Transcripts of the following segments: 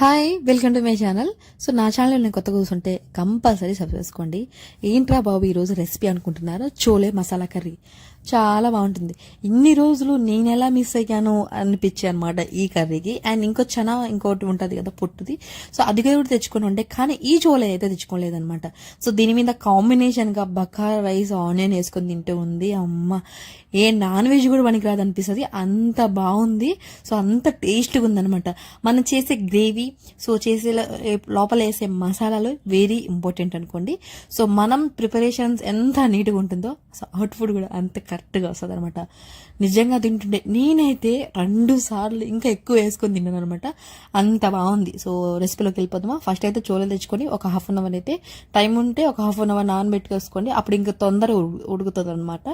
Hi welcome to my channel. So నా channel నేను కొత్తగా కూర్చుంటే కంపల్సరీ సబ్స్క్రైబ్ చేసుకోండి. ఏంట్రా బాబు ఈరోజు రెసిపీ అనుకుంటున్నారో, చోలే మసాలా కర్రీ చాలా బాగుంటుంది. ఇన్ని రోజులు నేను ఎలా మిస్ అయ్యాను అనిపించాయి అనమాట ఈ కర్రీకి. అండ్ ఇంకోటి ఉంటుంది కదా పొట్టుది, సో అది కూడా తెచ్చుకొని ఉండే, కానీ ఈ చోలే అయితే తెచ్చుకోలేదనమాట. సో దీని మీద కాంబినేషన్గా బకారా రైస్ ఆనియన్ వేసుకొని తింటూ ఉంది. అమ్మ, ఏ నాన్ వెజ్ కూడా పనికిరాదు అనిపిస్తుంది, అంత బాగుంది. సో అంత టేస్ట్గా ఉందనమాట. మనం చేసే గ్రేవీ, సో చేసే లోపల వేసే మసాలాలు వెరీ ఇంపార్టెంట్ అనుకోండి. సో మనం ప్రిపరేషన్స్ ఎంత నీట్గా ఉంటుందో, సో అవుట్ ఫుడ్ కూడా అంత కరెక్ట్గా వస్తుంది అనమాట. నిజంగా తింటుండే నేనైతే 2 సార్లు ఇంకా ఎక్కువ వేసుకొని తిన్నాను అనమాట. అంత బాగుంది. సో రెసిపీలోకి వెళ్ళిపోదామా. ఫస్ట్ అయితే చోళలు తెచ్చుకొని ఒక హాఫ్ అన్ అవర్ అయితే టైం ఉంటే ఒక హాఫ్ అన్ అవర్ నానబెట్టుకోసుకోండి. అప్పుడు ఇంకా తొందరగా ఉడుకుతుంది అనమాట.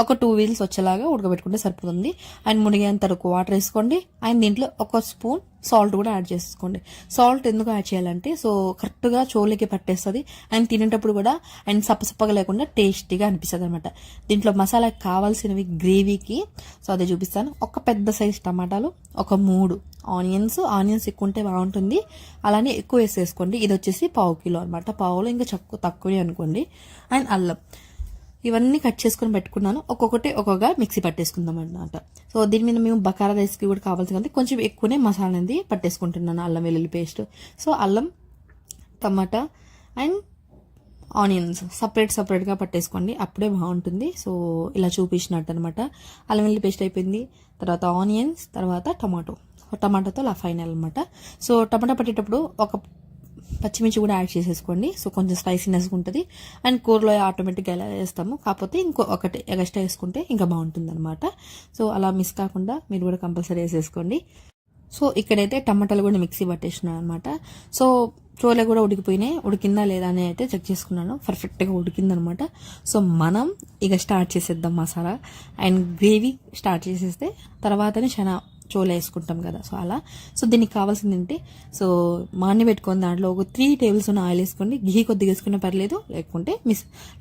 ఒక 2 వీల్స్ వచ్చేలాగా ఉడకబెట్టుకుంటే సరిపోతుంది. అండ్ మునిగేంత వరకు వాటర్ వేసుకోండి. అండ్ దీంట్లో ఒక స్పూన్ సాల్ట్ కూడా యాడ్ చేసుకోండి. సాల్ట్ ఎందుకు యాడ్ చేయాలంటే, సో కరెక్ట్గా చోలకి పట్టేస్తుంది. అండ్ తినేటప్పుడు కూడా అండ్ సప్పసప్పగా లేకుండా టేస్టీగా అనిపిస్తుంది అనమాట. దీంట్లో మసాలాకి కావాల్సినవి గ్రేవీకి, సో అదే చూపిస్తాను. ఒక పెద్ద సైజ్ టమాటాలు, ఒక 3 ఆనియన్స్ ఎక్కువ ఉంటే బాగుంటుంది, అలానే ఎక్కువ వేసేసుకోండి. ఇది వచ్చేసి 1/2 కిలో అనమాట. పావులో ఇంకా తక్కువే అనుకోండి. అండ్ అల్లం, ఇవన్నీ కట్ చేసుకుని పెట్టుకున్నాను. ఒక్కొక్కగా మిక్సీ పట్టేసుకుందాం అన్నమాట. సో దీని మీద మేము బకారా రైస్కి కూడా కావాల్సింది కాబట్టి కొంచెం ఎక్కువనే మసాలా అనేది పట్టేసుకుంటున్నాను. అల్లం వెల్లుల్లి పేస్ట్, సో అల్లం, టమాటా అండ్ ఆనియన్స్ సపరేట్గా పట్టేసుకోండి, అప్పుడే బాగుంటుంది. సో ఇలా చూపించినట్టు అనమాట. అల్లం వెల్లుల్లి పేస్ట్ అయిపోయింది, తర్వాత ఆనియన్స్, తర్వాత టమాటోతో అలా ఫైనల్ అనమాట. సో టమాటా పట్టేటప్పుడు ఒక పచ్చిమిర్చి కూడా యాడ్ చేసేసుకోండి. సో కొంచెం స్పైసీనెస్ ఉంటుంది. అండ్ కూరలో ఆటోమేటిక్గా ఎలా వేస్తాము, కాకపోతే ఒకటి ఎక్స్ట్రా వేసుకుంటే ఇంకా బాగుంటుంది అనమాట. సో అలా మిస్ కాకుండా మీరు కూడా కంపల్సరీ వేసేసుకోండి. సో ఇక్కడైతే టమాటాలు కూడా మిక్సీ పట్టేసినాను అనమాట. సో చోలే కూడా ఉడికిందా లేదా అని అయితే చెక్ చేసుకున్నాను. పర్ఫెక్ట్గా ఉడికిందనమాట. సో మనం ఇక స్టార్ట్ చేసేద్దాం మసాలా అండ్ గ్రేవీ స్టార్ట్ చేసేస్తే తర్వాతనే చోలే వేసుకుంటాం కదా. సో అలా. సో దీనికి కావాల్సింది ఏంటి, సో మాన్ని పెట్టుకొని దాంట్లో ఒక 3 టేబుల్ స్పూన్ ఆయిల్ వేసుకోండి. ఘీ కొద్దిగా వేసుకున్నా పర్లేదు,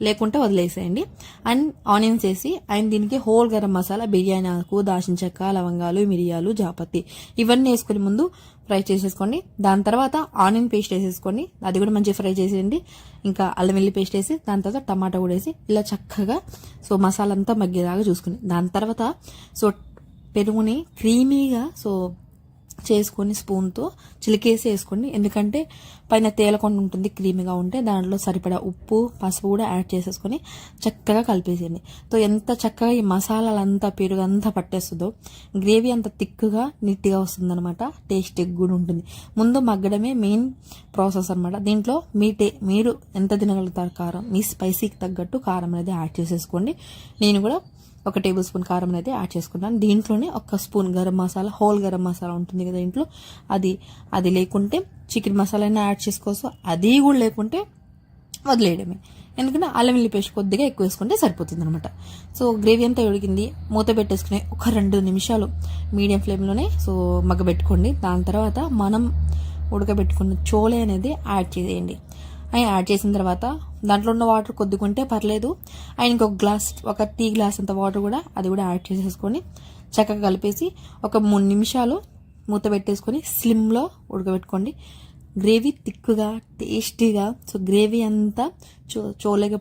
లేకుంటే వదిలేసేయండి. అండ్ ఆనియన్స్ వేసి, అండ్ దీనికి హోల్ గరం మసాలా, బిర్యానీ ఆకు, దాల్చిన చెక్క, లవంగాలు, మిరియాలు, జాపత్తి ఇవన్నీ వేసుకుని ముందు ఫ్రై చేసేసుకోండి. దాని తర్వాత ఆనియన్ పేస్ట్ వేసేసుకోండి, అది కూడా మంచిగా ఫ్రై చేసేయండి. ఇంకా అల్లం వెల్లి పేస్ట్ వేసి, దాని తర్వాత టమాటా కూడా వేసి ఇలా చక్కగా సో మసాలా అంతా మగ్గేదాకా చూసుకుని, దాని తర్వాత సో పెరుగుని క్రీమీగా సో చేసుకొని స్పూన్తో చిలికేసి వేసుకోండి. ఎందుకంటే పైన తేలకుండా ఉంటుంది, క్రీమీగా ఉంటే దాంట్లో సరిపడా ఉప్పు, పసుపు కూడా యాడ్ చేసేసుకొని చక్కగా కలిపేసేయండి. సో ఎంత చక్కగా ఈ మసాలాలంతా పెరుగు అంతా పట్టేస్తుందో, గ్రేవీ అంత థిక్గా నీట్గా వస్తుందన్నమాట. టేస్ట్ కూడా ఉంటుంది. ముందు మగ్గడమే మెయిన్ ప్రాసెస్ అనమాట. దీంట్లో మీరు ఎంత తినగలుగుతారు కారం, మీ స్పైసీకి తగ్గట్టు కారం అనేది యాడ్ చేసేసుకోండి. నేను కూడా 1 టేబుల్ స్పూన్ కారం అనేది యాడ్ చేసుకున్నాను. దీంట్లోనే 1 స్పూన్ గరం మసాలా, హోల్ గరం మసాలా ఉంటుంది కదా ఇంట్లో, అది లేకుంటే చికెన్ మసాలా అయినా యాడ్ చేసుకోవచ్చు. అది కూడా లేకుంటే వదిలేయడమే. ఎందుకంటే అల్లం వెల్లుల్లి పేస్ట్ కొద్దిగా ఎక్కువ వేసుకుంటే సరిపోతుంది అనమాట. సో గ్రేవీ అంతా ఉడికింది, మూత పెట్టేసుకుని ఒక 2 నిమిషాలు మీడియం ఫ్లేమ్లోనే సో మగ్గబెట్టుకోండి. దాని తర్వాత మనం ఉడకబెట్టుకున్న చోలే అనేది యాడ్ చేసేయండి. యాడ్ చేసిన తర్వాత దాంట్లో ఉన్న వాటర్ కొద్దిగా ఉంటే పర్లేదు. అండ్ ఒక టీ గ్లాస్ అంత వాటర్ కూడా అది కూడా యాడ్ చేసేసుకొని చక్కగా కలిపేసి ఒక 3 నిమిషాలు మూత పెట్టేసుకొని స్లిమ్లో ఉడకబెట్టుకోండి. గ్రేవీ థిక్గా టేస్టీగా, సో గ్రేవీ అంతా చోలేకి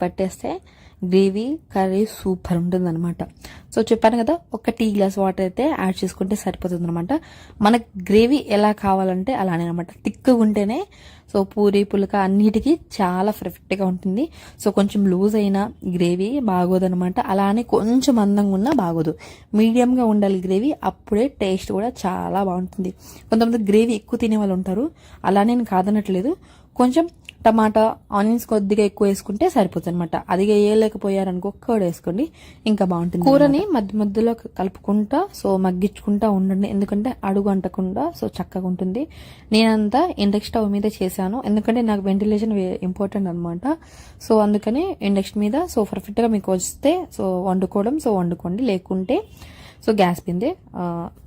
పట్టేస్తే గ్రేవీ కర్రీ సూపర్ ఉంటుంది అనమాట. సో చెప్పాను కదా, ఒక టీ గ్లాస్ వాటర్ అయితే యాడ్ చేసుకుంటే సరిపోతుంది అనమాట. మనకు గ్రేవీ ఎలా కావాలంటే అలానే అనమాట. థిక్గా ఉంటేనే సో పూరి పులక అన్నిటికీ చాలా పర్ఫెక్ట్గా ఉంటుంది. సో కొంచెం లూజ్ అయినా గ్రేవీ బాగోదనమాట, అలానే కొంచెం మందంగా ఉన్నా బాగోదు. మీడియంగా ఉండాలి గ్రేవీ, అప్పుడే టేస్ట్ కూడా చాలా బాగుంటుంది. కొంతమంది గ్రేవీ ఎక్కువ తినే వాళ్ళు ఉంటారు, అలా నేను కాదనట్లేదు. కొంచెం టమాటా, ఆనియన్స్ కొద్దిగా ఎక్కువ వేసుకుంటే సరిపోతుంది అనమాట. అది వేయలేకపోయారనుకో కర్డ్ వేసుకోండి, ఇంకా బాగుంటుంది. కూరని మధ్యలో కలుపుకుంటా సో మగ్గించుకుంటా ఉండండి, ఎందుకంటే అడుగు అంటకుండా సో చక్కగా ఉంటుంది. నేనంతా ఇండక్షన్ స్టవ్ మీద చేశాను, ఎందుకంటే నాకు వెంటిలేషన్ ఇంపార్టెంట్ అనమాట. సో అందుకని ఇండక్షన్ మీద సో పర్ఫెక్ట్గా మీకు వస్తే సో వండుకోండి, లేకుంటే సో గ్యాస్ పిందే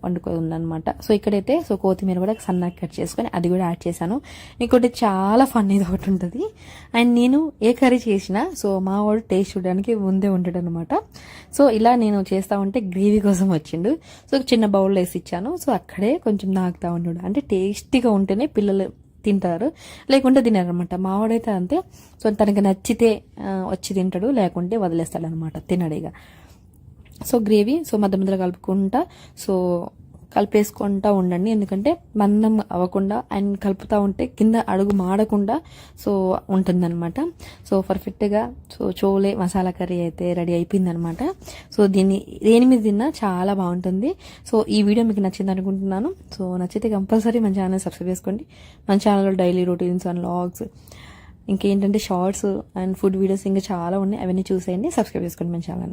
వండుకుందనమాట. సో ఇక్కడైతే సో కొత్తిమీర కూడా సన్నగా కట్ చేసుకొని అది కూడా యాడ్ చేశాను. ఇంకోటి చాలా ఫన్ ఇది ఒకటి ఉంటుంది. అండ్ నేను ఏ కర్రీ చేసినా సో మా వాడు టేస్ట్ చూడడానికి ముందే ఉంటాడు అనమాట. సో ఇలా నేను చేస్తా ఉంటే గ్రేవీ కోసం వచ్చిండు. సో చిన్న బౌల్లో వేసి ఇచ్చాను. సో అక్కడే కొంచెం నాకుతా ఉన్నాడు. అంటే టేస్టీగా ఉంటేనే పిల్లలు తింటారు, లేకుంటే తినారనమాట. మావాడైతే అంతే. సో తనకి నచ్చితే వచ్చి తింటాడు, లేకుంటే వదిలేస్తాడు అనమాట, తినడిగా. సో గ్రేవీ సో మధ్య మధ్యలో కలుపుకుంటా సో కలిపేసుకుంటా ఉండండి, ఎందుకంటే మందం అవ్వకుండా అండ్ కలుపుతూ ఉంటే కింద అడుగు మాడకుండా సో ఉంటుందన్నమాట. సో పర్ఫెక్ట్గా సో చోలే మసాలా కర్రీ అయితే రెడీ అయిపోయిందనమాట. సో దేని మీద తిన్నా చాలా బాగుంటుంది. సో ఈ వీడియో మీకు నచ్చింది అనుకుంటున్నాను. సో నచ్చితే కంపల్సరీ మన ఛానల్ సబ్స్క్రైబ్ చేసుకోండి. మన ఛానల్లో డైలీ రొటీన్స్ అండ్ వ్లాగ్స్, ఇంకేంటంటే షార్ట్స్ అండ్ ఫుడ్ వీడియోస్ ఇంకా చాలా ఉన్నాయి, అవన్నీ చూసేయండి. సబ్స్క్రైబ్ చేసుకోండి మన ఛానల్ని.